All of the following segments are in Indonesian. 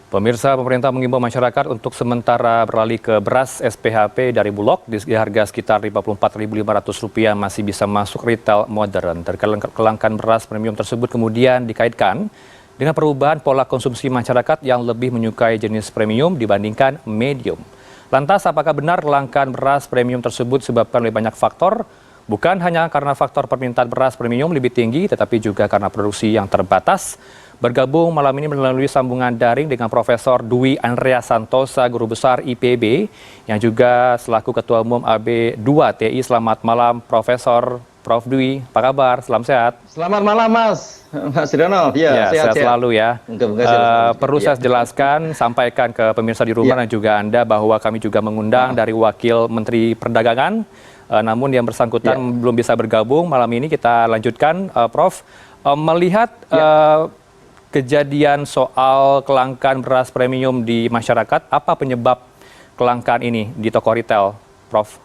Pemirsa, pemerintah mengimbau masyarakat untuk sementara beralih ke beras SPHP dari Bulog di harga sekitar Rp54.500 masih bisa masuk retail modern. Kelangkaan beras premium tersebut kemudian dikaitkan dengan perubahan pola konsumsi masyarakat yang lebih menyukai jenis premium dibandingkan medium. Lantas, apakah benar kelangkaan beras premium tersebut disebabkan oleh banyak faktor? Bukan hanya karena faktor permintaan beras premium lebih tinggi, tetapi juga karena produksi yang terbatas. Bergabung malam ini melalui sambungan daring dengan Profesor Dwi Andrea Santosa, Guru Besar IPB, yang juga selaku Ketua Umum AB2TI. Selamat malam, Profesor. Prof. Dwi, apa kabar? Salam sehat. Selamat malam, Mas Rino. Ya, sehat selalu ya. Perlu saya jelaskan, sampaikan ke pemirsa di rumah dan juga Anda bahwa kami juga mengundang dari Wakil Menteri Perdagangan. Namun yang bersangkutan belum bisa bergabung malam ini. Kita lanjutkan, Prof. Melihat kejadian soal kelangkaan beras premium di masyarakat, apa penyebab kelangkaan ini di toko retail, Prof?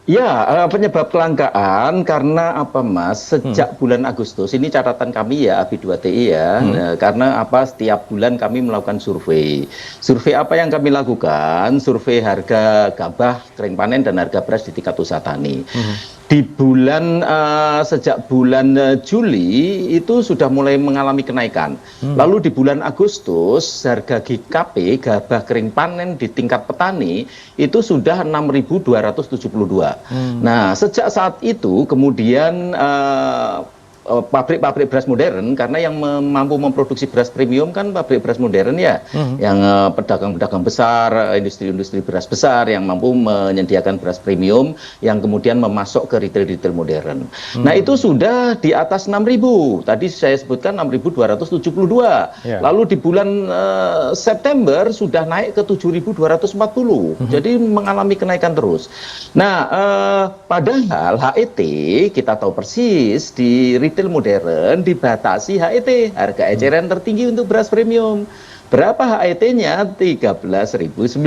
Ya, penyebab kelangkaan karena apa, Mas? Sejak bulan Agustus, ini catatan kami ya, AB2TI ya, karena apa? Setiap bulan kami melakukan survei. Survei apa yang kami lakukan? Survei harga gabah, kering panen, dan harga beras di tingkat usaha tani. Di bulan sejak bulan Juli itu sudah mulai mengalami kenaikan. Lalu di bulan Agustus harga GKP gabah kering panen di tingkat petani itu sudah 6.272. Nah, sejak saat itu kemudian pabrik-pabrik beras modern, karena yang mampu memproduksi beras premium kan pabrik beras modern ya, yang pedagang-pedagang besar, industri-industri beras besar yang mampu menyediakan beras premium yang kemudian memasok ke retail-retail modern. Nah, itu sudah di atas 6.000. Tadi saya sebutkan 6.272. Lalu di bulan September sudah naik ke 7.240. Jadi mengalami kenaikan terus. Nah, padahal HET kita tahu persis di retail modern dibatasi HET, harga eceran tertinggi untuk beras premium. Berapa HET-nya? 13.900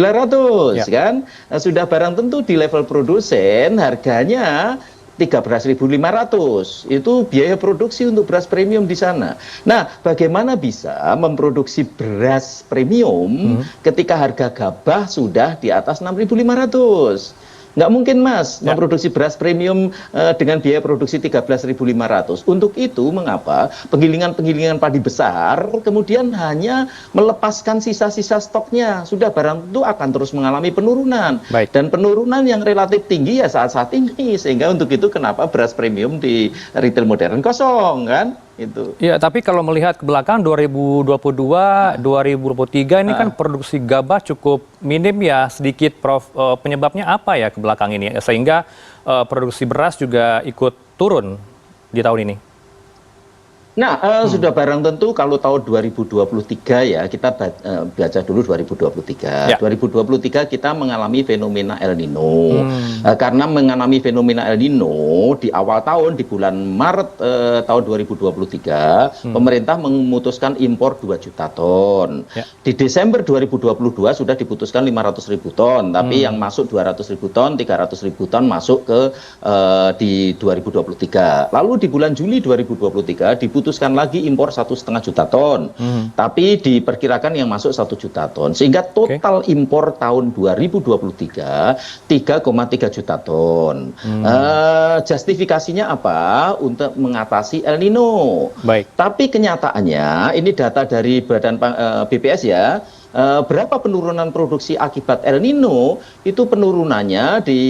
kan? Nah, sudah barang tentu di level produsen harganya 13.500. Itu biaya produksi untuk beras premium di sana. Nah, bagaimana bisa memproduksi beras premium ketika harga gabah sudah di atas 6.500? Nggak mungkin, Mas, memproduksi beras premium dengan biaya produksi 13.500. Untuk itu, mengapa penggilingan-penggilingan padi besar kemudian hanya melepaskan sisa-sisa stoknya? Sudah barang itu akan terus mengalami penurunan. Dan penurunan yang relatif tinggi ya saat-saat ini. Sehingga untuk itu kenapa beras premium di retail modern kosong, kan? Itu. Ya, tapi kalau melihat ke belakang 2022, 2023 ini kan produksi gabah cukup minim ya, sedikit, Prof. Penyebabnya apa ya ke belakang ini sehingga produksi beras juga ikut turun di tahun ini? Nah, sudah barang tentu kalau tahun 2023 ya, kita baca dulu 2023. 2023 kita mengalami fenomena El Nino. Karena mengalami fenomena El Nino di awal tahun, di bulan Maret tahun 2023, pemerintah memutuskan impor 2 juta ton. Di Desember 2022 sudah diputuskan 500.000 ton, tapi yang masuk 200.000 ton, 300.000 ton masuk ke di 2023. Lalu di bulan Juli 2023 diputuskan lagi impor 1,5 juta ton, tapi diperkirakan yang masuk 1 juta ton, sehingga total impor tahun 2023 3,3 juta ton. Justifikasinya apa? Untuk mengatasi El Nino. Tapi kenyataannya ini data dari Badan BPS ya. Berapa penurunan produksi akibat El Nino? Itu penurunannya di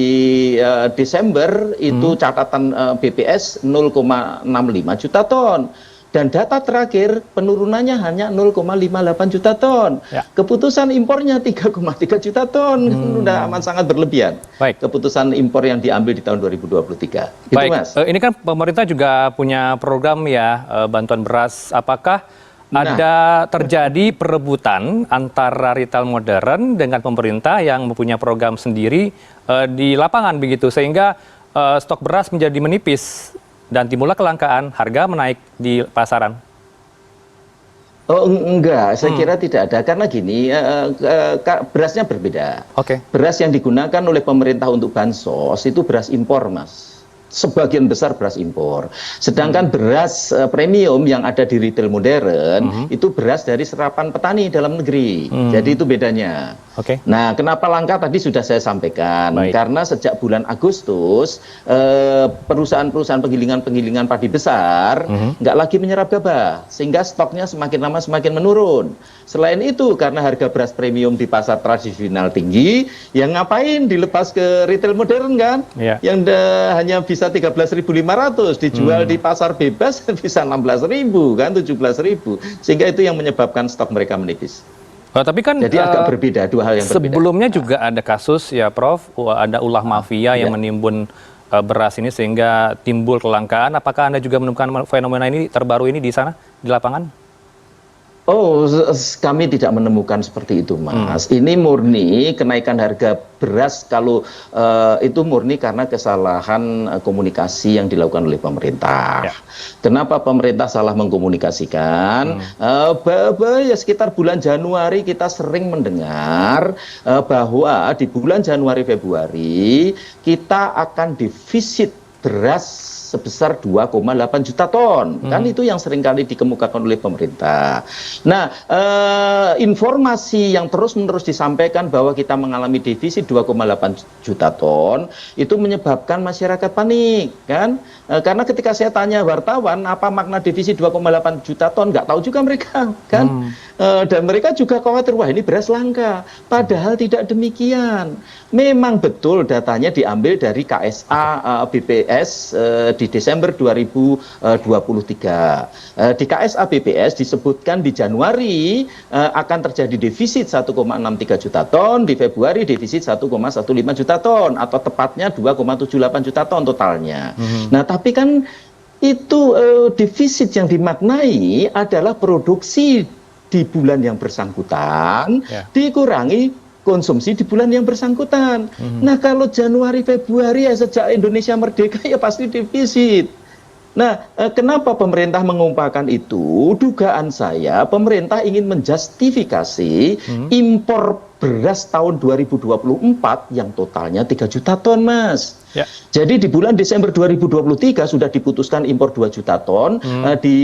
Desember itu catatan BPS 0,65 juta ton. Dan data terakhir penurunannya hanya 0,58 juta ton. Keputusan impornya 3,3 juta ton. Sudah amat sangat berlebihan. Keputusan impor yang diambil di tahun 2023. Gitu, Mas. Ini kan pemerintah juga punya program ya, bantuan beras. Apakah ada terjadi perebutan antara retail modern dengan pemerintah yang mempunyai program sendiri di lapangan begitu, sehingga stok beras menjadi menipis dan timbullah kelangkaan, harga menaik di pasaran? Oh enggak, saya kira tidak ada, karena gini, berasnya berbeda. Beras yang digunakan oleh pemerintah untuk bansos itu beras impor, Mas. sebagian besar beras impor. Sedangkan beras premium yang ada di retail modern itu beras dari serapan petani dalam negeri. Jadi itu bedanya. Nah, kenapa langka tadi sudah saya sampaikan. Karena sejak bulan Agustus perusahaan-perusahaan penggilingan padi besar nggak lagi menyerap gabah, sehingga stoknya semakin lama semakin menurun. Selain itu, karena harga beras premium di pasar tradisional tinggi, yang ngapain dilepas ke retail modern kan? Yang hanya bisa 13.500 dijual di pasar bebas bisa 16.000 kan, 17.000, sehingga itu yang menyebabkan stok mereka menipis. Tapi kan jadi agak berbeda, dua hal yang berbeda. Sebelumnya juga ada kasus ya Prof, ada ulah mafia yang menimbun beras ini sehingga timbul kelangkaan. Apakah Anda juga menemukan fenomena ini terbaru ini di sana, di lapangan? Oh, kami tidak menemukan seperti itu, Mas. Ini murni kenaikan harga beras, kalau itu murni karena kesalahan komunikasi yang dilakukan oleh pemerintah. Kenapa pemerintah salah mengkomunikasikan? Ya sekitar bulan Januari kita sering mendengar bahwa di bulan Januari Februari kita akan defisit beras sebesar 2,8 juta ton. Kan itu yang seringkali dikemukakan oleh pemerintah. Nah, informasi yang terus-menerus disampaikan bahwa kita mengalami defisit 2,8 juta ton itu menyebabkan masyarakat panik, kan? Karena ketika saya tanya wartawan apa makna defisit 2,8 juta ton, nggak tahu juga mereka, kan? Dan mereka juga khawatir, wah ini beras langka. Padahal tidak demikian. Memang betul datanya diambil dari KSA BPS di Desember 2023. Di KSA BPS disebutkan di Januari akan terjadi defisit 1,63 juta ton, di Februari defisit 1,15 juta ton, atau tepatnya 2,78 juta ton totalnya. Nah, tapi kan itu defisit yang dimaknai adalah produksi di bulan yang bersangkutan dikurangi konsumsi di bulan yang bersangkutan. Nah, kalau Januari Februari ya sejak Indonesia merdeka ya pasti defisit. Nah, kenapa pemerintah mengumpulkan itu? Dugaan saya pemerintah ingin menjustifikasi impor beras tahun 2024 yang totalnya 3 juta ton, Mas. Jadi di bulan Desember 2023 sudah diputuskan impor 2 juta ton. Di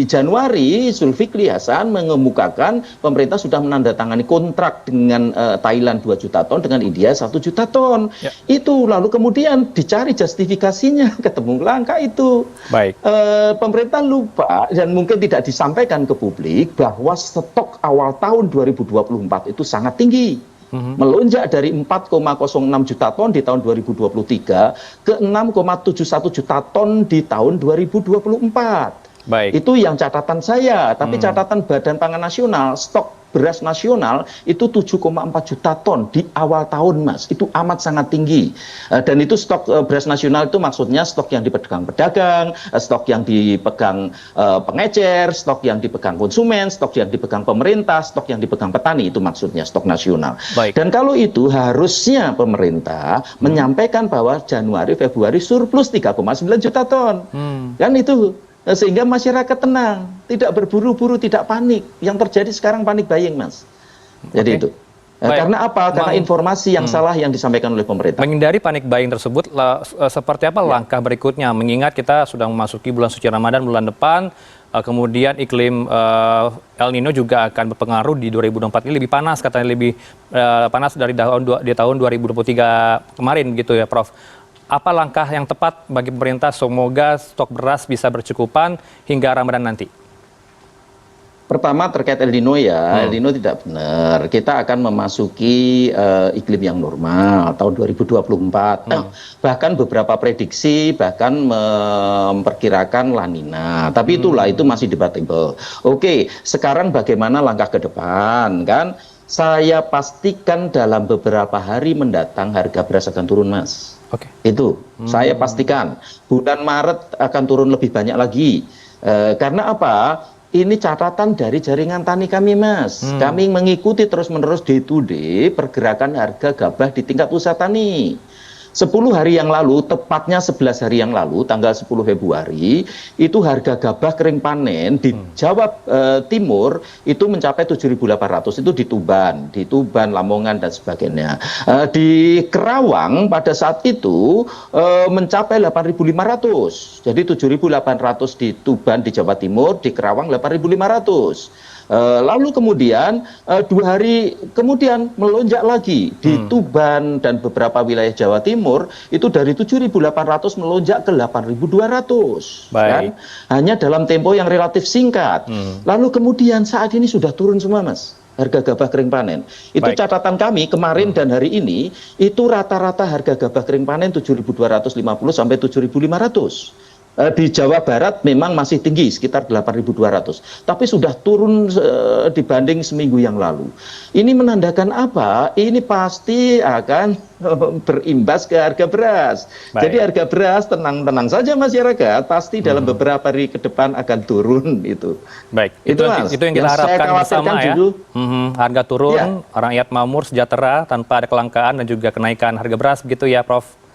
Januari Zulkifli Hasan mengemukakan pemerintah sudah menandatangani kontrak dengan Thailand 2 juta ton, dengan India 1 juta ton. Itu lalu kemudian dicari justifikasinya, ketemu langka itu. Pemerintah lupa dan mungkin tidak disampaikan ke publik bahwa stok awal tahun 2024 itu sangat tinggi. Melonjak dari 4,06 juta ton di tahun 2023 ke 6,71 juta ton di tahun 2024. Itu yang catatan saya, tapi catatan Badan Pangan Nasional, stok beras nasional itu 7,4 juta ton di awal tahun, Mas. Itu amat sangat tinggi. Dan itu stok beras nasional itu maksudnya stok yang dipegang pedagang, stok yang dipegang pengecer, stok yang dipegang konsumen, stok yang dipegang pemerintah, stok yang dipegang petani, itu maksudnya stok nasional. Dan kalau itu harusnya pemerintah menyampaikan bahwa Januari Februari surplus 3,9 juta ton. Kan itu. Sehingga masyarakat tenang, tidak berburu-buru, tidak panik. Yang terjadi sekarang panik buying, Mas. Jadi itu. Karena apa? Karena informasi yang salah yang disampaikan oleh pemerintah. Menghindari panik buying tersebut, seperti apa langkah berikutnya? Mengingat kita sudah memasuki bulan suci Ramadan bulan depan, kemudian iklim El Nino juga akan berpengaruh di 2024 ini lebih panas, katanya lebih panas dari tahun 2023 kemarin gitu ya, Prof. Apa langkah yang tepat bagi pemerintah semoga stok beras bisa bercukupan hingga Ramadan nanti? Pertama terkait El Nino ya, El Nino tidak benar. Kita akan memasuki iklim yang normal tahun 2024. Bahkan beberapa prediksi bahkan memperkirakan La Nina. Tapi itulah, itu masih debatable. Oke, sekarang bagaimana langkah ke depan, kan? Saya pastikan dalam beberapa hari mendatang harga beras akan turun, Mas. Itu saya pastikan bulan Maret akan turun lebih banyak lagi. Karena apa? Ini catatan dari jaringan tani kami, Mas. Kami mengikuti terus-menerus day to day pergerakan harga gabah di tingkat usaha tani. 10 hari yang lalu, tepatnya 11 hari yang lalu, tanggal 10 Februari, itu harga gabah kering panen di Jawa Timur itu mencapai 7.800, itu di Tuban, Lamongan, dan sebagainya. Di Kerawang pada saat itu mencapai 8.500, jadi 7.800 di Tuban di Jawa Timur, di Kerawang 8.500. Lalu kemudian 2 hari kemudian melonjak lagi di Tuban dan beberapa wilayah Jawa Timur itu dari 7.800 melonjak ke 8.200, kan? Hanya dalam tempo yang relatif singkat. Lalu kemudian saat ini sudah turun semua, Mas, harga gabah kering panen. Itu catatan kami kemarin dan hari ini itu rata-rata harga gabah kering panen 7.250 sampai 7.500. Di Jawa Barat memang masih tinggi, sekitar 8.200. Tapi sudah turun dibanding seminggu yang lalu. Ini menandakan apa? Ini pasti akan berimbas ke harga beras. Jadi harga beras tenang-tenang saja masyarakat, pasti dalam beberapa hari ke depan akan turun itu. Baik, itu yang kita harapkan bersama ya. Harga turun, rakyat makmur, sejahtera, tanpa ada kelangkaan dan juga kenaikan harga beras begitu ya, Prof.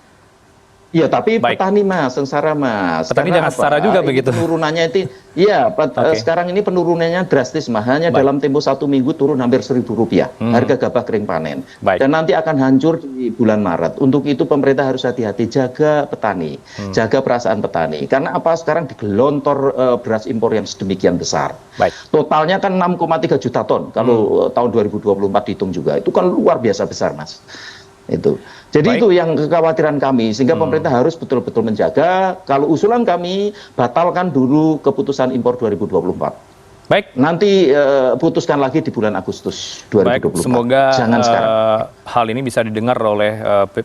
Iya, tapi petani, Mas, sengsara, Mas. Petani jangan sengsara juga begitu. Penurunannya itu, ya, sekarang ini penurunannya drastis, Mas. Hanya dalam tempo 1 minggu turun hampir Rp1.000 harga gabah kering panen. Dan nanti akan hancur di bulan Maret. Untuk itu pemerintah harus hati-hati, jaga petani, jaga perasaan petani. Karena apa? Sekarang digelontor beras impor yang sedemikian besar. Totalnya kan 6,3 juta ton. Kalau tahun 2024 dihitung juga, itu kan luar biasa besar, Mas. Itu. Jadi itu yang kekhawatiran kami, sehingga pemerintah harus betul-betul menjaga. Kalau usulan kami, batalkan dulu keputusan impor 2024. Baik. Nanti putuskan lagi di bulan Agustus 2024. Baik, semoga jangan sekarang. Hal ini bisa didengar oleh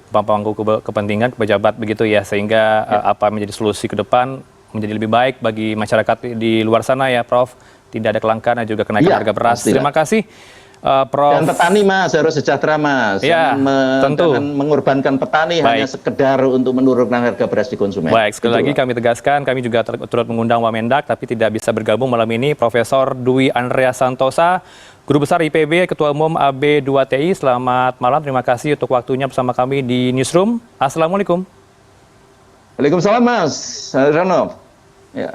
pemangku kepentingan, pejabat begitu ya, sehingga apa menjadi solusi ke depan menjadi lebih baik bagi masyarakat di luar sana ya, Prof. Tidak ada kelangkaan dan juga kenaikan harga beras. Pastilah. Terima kasih. Prof. Dan petani, Mas, harus sejahtera, Mas. Ya, tentu. Jangan mengorbankan petani hanya sekedar untuk menurunkan harga beras di konsumen. Baik, sekali lagi kami tegaskan, kami juga turut mengundang Wamendak, tapi tidak bisa bergabung malam ini. Profesor Dwi Andrea Santosa, Guru Besar IPB, Ketua Umum AB2TI. Selamat malam, terima kasih untuk waktunya bersama kami di Newsroom. Assalamualaikum. Waalaikumsalam, Mas Rano. Ya.